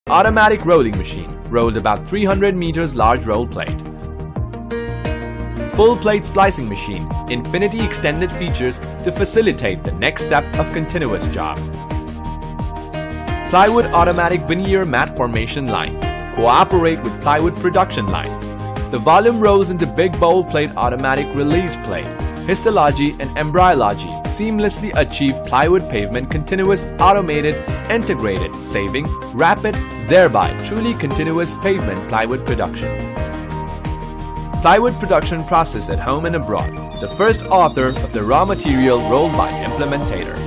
Automatic rolling machine rolled about 300 meters large roll plate. Full plate splicing machine, infinity extended features to facilitate the next step of continuous job. Plywood automatic veneer mat formation line, cooperate with plywood production line. The volume rolls into big bowl plate automatic release plate. Histology and embryology seamlessly achieve plywood pavement continuous, automated, integrated, saving, rapid, thereby truly continuous pavement plywood production. Plywood production process at home and abroad. The first author of the raw material rolled by implementator.